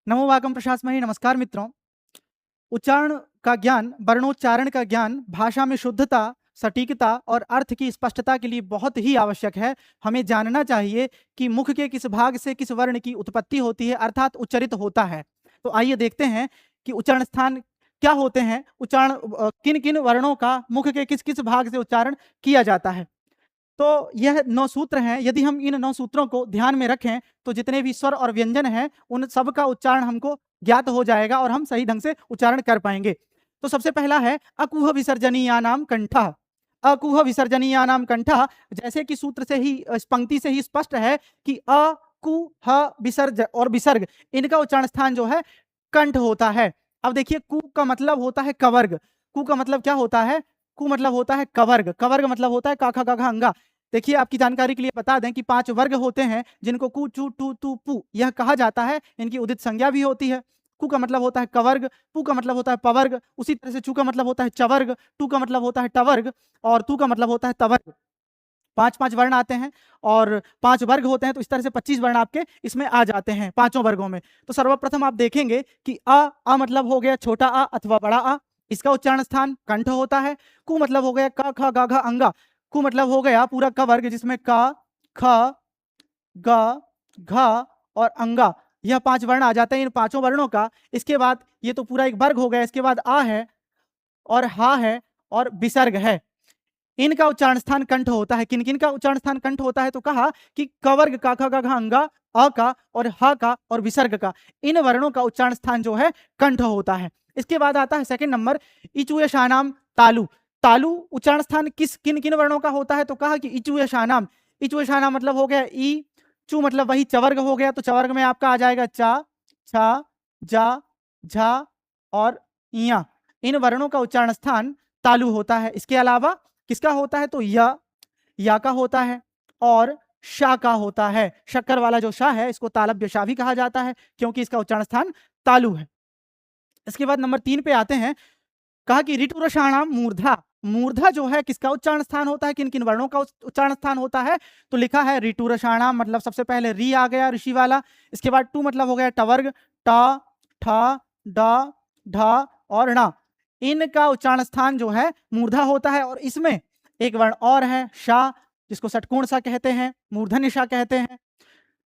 नमो वाकम प्रशासमणि। नमस्कार मित्रों। उच्चारण का ज्ञान, वर्णोच्चारण का ज्ञान भाषा में शुद्धता, सटीकता और अर्थ की स्पष्टता के लिए बहुत ही आवश्यक है। हमें जानना चाहिए कि मुख के किस भाग से किस वर्ण की उत्पत्ति होती है, अर्थात उच्चरित होता है। तो आइए देखते हैं कि उच्चारण स्थान क्या होते हैं, उच्चारण किन किन वर्णों का मुख के किस किस भाग से उच्चारण किया जाता है। तो यह 9 सूत्र हैं। यदि हम इन 9 सूत्रों को ध्यान में रखें तो जितने भी स्वर और व्यंजन हैं उन सब का उच्चारण हमको ज्ञात हो जाएगा और हम सही ढंग से उच्चारण कर पाएंगे। तो सबसे पहला है अकुह विसर्जनीयानाम कंठः। अकुह विसर्जनीयानाम कंठः, जैसे कि सूत्र से ही, इस पंक्ति से ही स्पष्ट है कि अ, कु, ह, विसर्ज और विसर्ग, इनका उच्चारण स्थान जो है कंठ होता है। अब देखिए, कु का मतलब होता है कवर्ग। कु का मतलब क्या होता है? कु मतलब होता है कवर्ग। कवर्ग मतलब होता है काखा गाघा अंगा। देखिए, आपकी जानकारी के लिए बता दें कि 5 वर्ग होते हैं जिनको कु, चु, टू, तू, पू यह कहा जाता है। इनकी उदित संज्ञा भी होती है। कु का मतलब होता है कवर्ग, पू का मतलब होता है पवर्ग, उसी तरह से चू का मतलब होता है चवर्ग, टू का मतलब होता है टवर्ग और तू का मतलब होता है तवर्ग। 5-5 वर्ण आते हैं और 5 वर्ग होते हैं, तो इस तरह से 25 वर्ण आपके इसमें आ जाते हैं पांचों वर्गों में। तो सर्वप्रथम आप देखेंगे कि अ मतलब हो गया छोटा अ अथवा बड़ा अ, इसका उच्चारण स्थान कंठ होता है। कु मतलब हो गया क ख ग घ अंगा। कु मतलब हो गया पूरा क वर्ग, जिसमें क, ख, ग, घ और अंगा, यह 5 वर्ण आ जाते हैं इन पांचों वर्णों का। इसके बाद ये तो पूरा एक वर्ग हो गया। इसके बाद आ है और हा है और विसर्ग है। इनका उच्चारण स्थान कंठ होता है। किन किन का उच्चारण स्थान कंठ होता है? तो कहा कि कवर्ग का ख ग घ अंगा, अ का और ह का और विसर्ग का, इन वर्णों का उच्चारण स्थान जो है कंठ होता है। इसके बाद आता है सेकंड नंबर, इचु यशानाम तालु। तालु उच्चारण स्थान किस किन किन वर्णों का होता है? तो कहा कि इचु यशानाम। इचु यशानाम मतलब हो गया ई, चू मतलब वही चवर्ग हो गया, तो चवर्ग में आपका आ जाएगा चा, छा, जा, झा और इया। इन वर्णों का उच्चारण स्थान तालु होता है। इसके अलावा किसका होता है? तो या का होता है और शा का होता है। शक्कर वाला जो शा है इसको तालव्य शा भी कहा जाता है, क्योंकि इसका उच्चारण स्थान तालु है। इसके बाद नंबर 3 पे आते हैं। कहा कि ऋटुरषाणाम मूर्धा। मूर्धा जो है किसका उच्चारण स्थान होता है, किन किन वर्णों का उच्चारण स्थान होता है? तो लिखा है ऋटुरषाणाम, मतलब सबसे पहले री आ गया ऋषि वाला। इसके बाद टू मतलब हो गया टवर्ग, टा, ठा, डा, ढा और णा। इनका उच्चारण स्थान जो है मूर्धा होता है। और इसमें एक वर्ण और है शा, जिसको षटकोण सा कहते हैं, मूर्धन्य शा कहते हैं,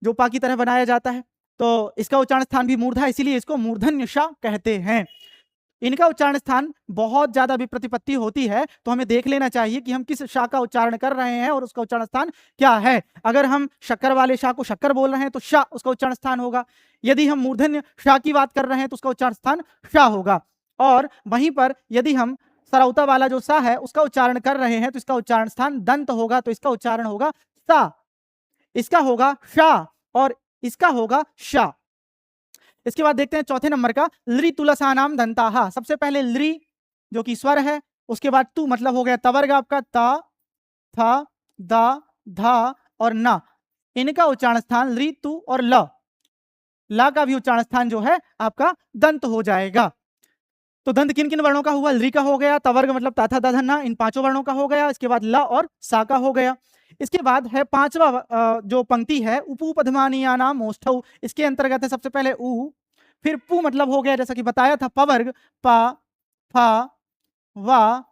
जो पा की तरह बनाया जाता है। तो इसका उच्चारण स्थान भी मूर्धा है, इसीलिए इसको मूर्धन्य शा कहते हैं। इनका उच्चारण स्थान बहुत ज्यादा विप्रतिपत्ति होती है, तो हमें देख लेना चाहिए कि हम किस शा का उच्चारण कर रहे हैं और उसका उच्चारण स्थान क्या है। अगर हम शक्कर वाले शा को शक्कर बोल रहे हैं तो शा उसका उच्चारण स्थान होगा। यदि हम मूर्धन्य शा की बात कर रहे हैं तो उसका उच्चारण स्थान शा होगा। और वहीं पर यदि हम सरौता वाला जो सा है उसका उच्चारण कर रहे हैं तो इसका उच्चारण स्थान दंत होगा, तो इसका उच्चारण होगा सा। इसका होगा शा और इसका होगा शा। इसके बाद देखते हैं चौथे नंबर का, लृ तुलसानाम दंताहा। सबसे पहले लृ जो कि स्वर है, उसके बाद तू मतलब हो गया तवर्ग आपका, ता, था, दा, धा और ना। इनका उच्चारण स्थान लृ, तू और ल। ला का भी उच्चारण स्थान जो है आपका दंत हो जाएगा। तो दंत किन किन वर्णों का हुआ? लृ का हो गया, तवर्ग मतलब ताथा दधन्ना, इन पांचों वर्णों का हो गया। इसके बाद ल और सा का हो गया। इसके बाद है पांचवा जो पंक्ति है, उपूपधमानीया नाम ओष्ठौ। इसके अंतर्गत है सबसे पहले उ, फिर पू मतलब हो गया जैसा कि बताया था पवर्ग, पा, फा, वा,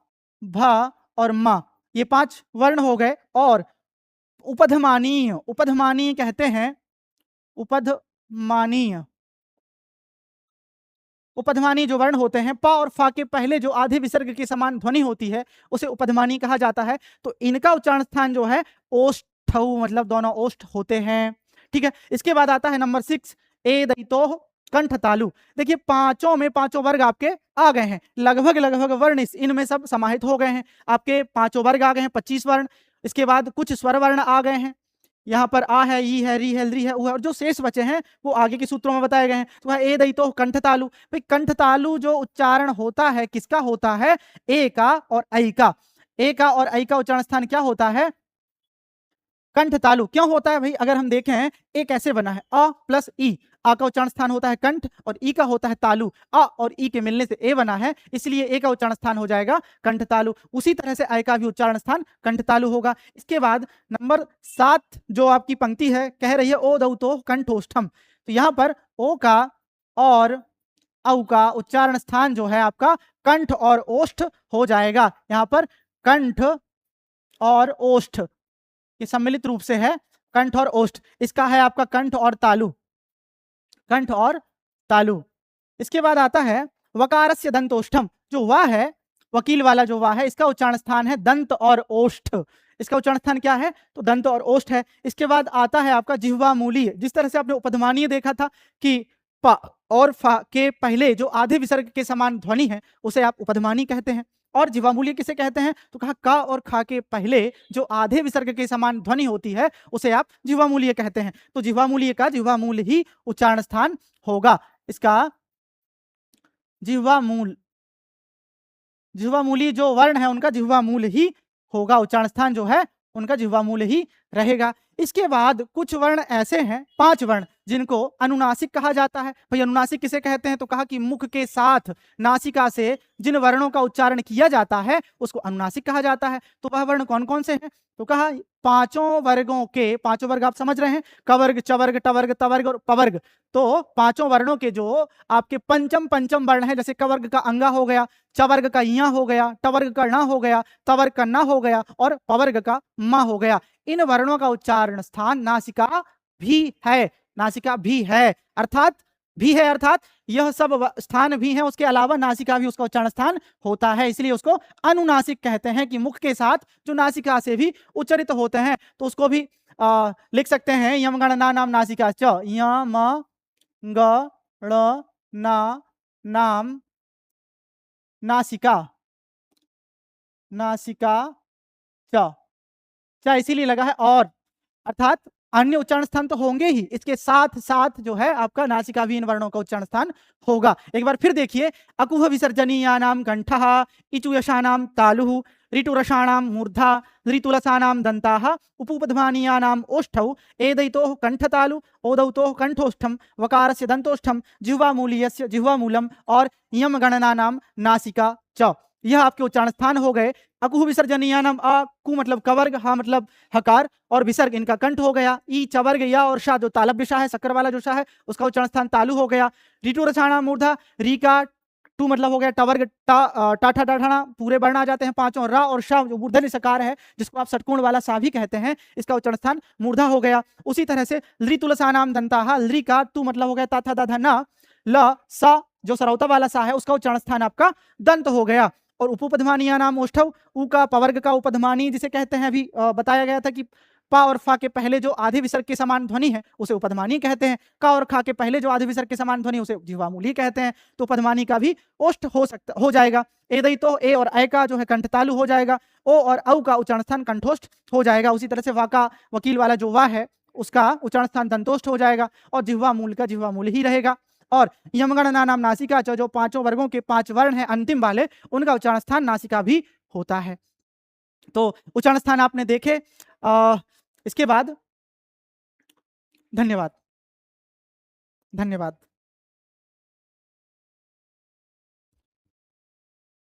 भा और मा। ये 5 वर्ण हो गए। और उपधमानीय, उपधमानीय कहते हैं, उपधमानीय, उपधमानी जो वर्ण होते हैं, पा और फा के पहले जो आधे विसर्ग के समान ध्वनि होती है उसे उपधमानी कहा जाता है। तो इनका उच्चारण स्थान जो है ओष्ठौ, मतलब दोनों ओष्ठ होते हैं। ठीक है। इसके बाद आता है नंबर 6, ए दैतोह कंठ तालु। देखिए, पांचों में पांचों वर्ग आपके आ गए हैं, लगभग लगभग वर्ण इनमें सब समाहित हो गए हैं। आपके पांचों वर्ग आ गए हैं, 25 वर्ण। इसके बाद कुछ स्वर वर्ण आ गए हैं, यहाँ पर आ है, ई है, री है, लृ है, उ है, और जो शेष बचे हैं वो आगे के सूत्रों में बताए गए हैं। तो वह ए दैतो कंठ तालु। भाई कंठ तालु जो उच्चारण होता है किसका होता है? ए का और ऐ का। ए का और ऐ का उच्चारण स्थान क्या होता है? कंठ तालु। क्यों होता है भाई? अगर हम देखें ए कैसे बना है, अ प्लस ई। आ का उच्चारण स्थान होता है कंठ और ई का होता है तालु। अ और ई के मिलने से ए बना है, इसलिए ए का उच्चारण स्थान हो जाएगा कंठ तालु। उसी तरह से ऐ का भी उच्चारण स्थान कंठ तालु होगा। इसके बाद नंबर 7 जो आपकी पंक्ति है, कह रही है ओ दौतो कंठोष्ठम। तो यहाँ पर ओ का और औ का उच्चारण स्थान जो है आपका कंठ और ओष्ठ हो जाएगा। यहाँ पर कंठ और ओष्ठ ये सम्मिलित रूप से है, कंठ और ओष्ठ। इसका है आपका कंठ और तालु, कंठ और तालु। इसके बाद आता है वकारस्य दंतोष्ठम, जो वा है, वकील वाला जो वा है, इसका उच्चारण स्थान है दंत और ओष्ठ। इसका उच्चारण स्थान क्या है? तो दंत और ओष्ठ है। इसके बाद आता है आपका जिह्वा मूलीय। जिस तरह से आपने उपध्मानीय देखा था कि प और फा के पहले जो आधे विसर्ग के समान ध्वनि है उसे आप उपध्मानी कहते हैं। और जिह्वामूलीय किसे कहते हैं? तो कहा का और खा के पहले जो आधे विसर्ग के समान ध्वनि होती है उसे आप जिह्वामूलीय कहते हैं। तो जिह्वामूलीय का जिह्वामूल ही उच्चारण स्थान होगा। इसका जिह्वामूल, जिह्वामूली जो वर्ण है उनका जिह्वामूल ही होगा, उच्चारण स्थान जो है उनका जिह्वामूल ही रहेगा। इसके बाद कुछ वर्ण ऐसे हैं, 5 वर्ण, जिनको अनुनासिक कहा जाता है। भाई अनुनासिक किसे कहते हैं? तो कहा कि मुख के साथ नासिका से जिन वर्णों का उच्चारण किया जाता है उसको अनुनासिक कहा जाता है। तो वह वर्ण कौन कौन से हैं? तो कहा पांचों वर्गों के, पांचों वर्ग आप समझ रहे हैं, कवर्ग, चवर्ग, टवर्ग, तवर्ग और पवर्ग। तो पांचों वर्णों के जो आपके पंचम पंचम वर्ण है, जैसे कवर्ग का अंगा हो गया, चवर्ग का इया हो गया, टवर्ग का ण हो गया, तवर्ग का न हो गया और पवर्ग का म हो गया। इन वर्णों का उच्चारण स्थान नासिका भी है, नासिका भी है, अर्थात भी है, अर्थात यह सब स्थान भी हैं, उसके अलावा नासिका भी उसका उच्चारण स्थान होता है, इसलिए उसको अनुनासिक कहते हैं कि मुख के साथ जो नासिका से भी उच्चरित होते हैं। तो उसको भी लिख सकते हैं यम गण ना नाम नासिका च, यम ग ण ना नाम नासिका, नासिका च इसीलिए लगा है और, अर्थात अन्य उच्चारण स्थान तो होंगे ही, इसके साथ साथ जो है आपका नासिका भी इन वर्णों का उच्चारण स्थान होगा। एक बार फिर देखिए, अकुह विसर्जनीयानाम कंठः, इचुयशानाम तालुः, ऋटुरसाणाम मूर्धा, ऋतुलसानाम दन्ताः, उपउपध्मानीयानाम ओष्ठौ, एदैतोः कंठतालु, ओदौतोः कंठोष्ठम, वकारस्य दंतोष्ठम, जिह्वामूलीयस्य जिह्वामूलम और यम गणनानाम नासिका च। यह आपके उच्चारण स्थान हो गए। अकुह विसर्जनीयानाम, अ कु मतलब कवर्ग, हा मतलब हकार और विसर्ग इनका कंठ हो गया। ई चवर्ग, या और शाह जो तालव्य शाह है, शक्कर वाला जो शाह है, उसका उच्चारण स्थान तालु हो गया। ऋतु रसाणा मूर्धा, री का टू मतलब हो गया टवर्ग, टाठा टाठाना पूरे वर्ण आ जाते हैं पांचों। रा और शाह जो मूर्धन्य सकार है, जिसको आप षटकोण वाला सा भी कहते हैं, इसका उच्चारण स्थान मूर्धा हो गया। उसी तरह से लृतुलसानाम दंताहा, लृ का तू मतलब हो गया ताथा दाधा ना, ल सा जो सरौता वाला सा है उसका उच्चारण स्थान आपका दंत हो गया। और उपपध्मानीय नाम ओष्ठव, ऊ का पवर्ग का उपध्मानी जिसे कहते हैं, अभी बताया गया था कि पा और फा के पहले जो आधे विसर्ग के समान ध्वनि है उसे उपध्मानी कहते हैं। का और खा के पहले जो आधे विसर्ग के समान ध्वनि उसे जिह्वामूली कहते हैं। तो उपध्मानी का भी ओष्ठ हो जाएगा। एदई तो ए और ऐ का जो है कंठतालु हो जाएगा। ओ और औ का उच्चारण स्थान कंठोष्ठ हो जाएगा। उसी तरह से वा का वकील वाला जो वा है उसका उच्चारण स्थान दंतोष्ठ हो जाएगा और जिह्वामूल का जिह्वामूल ही रहेगा। और यमगणना नाम नासिका च, जो पांचों वर्गों के 5 वर्ण हैं अंतिम वाले, उनका उच्चारण स्थान नासिका भी होता है। तो उच्चारण स्थान आपने देखे। इसके बाद धन्यवाद, धन्यवाद।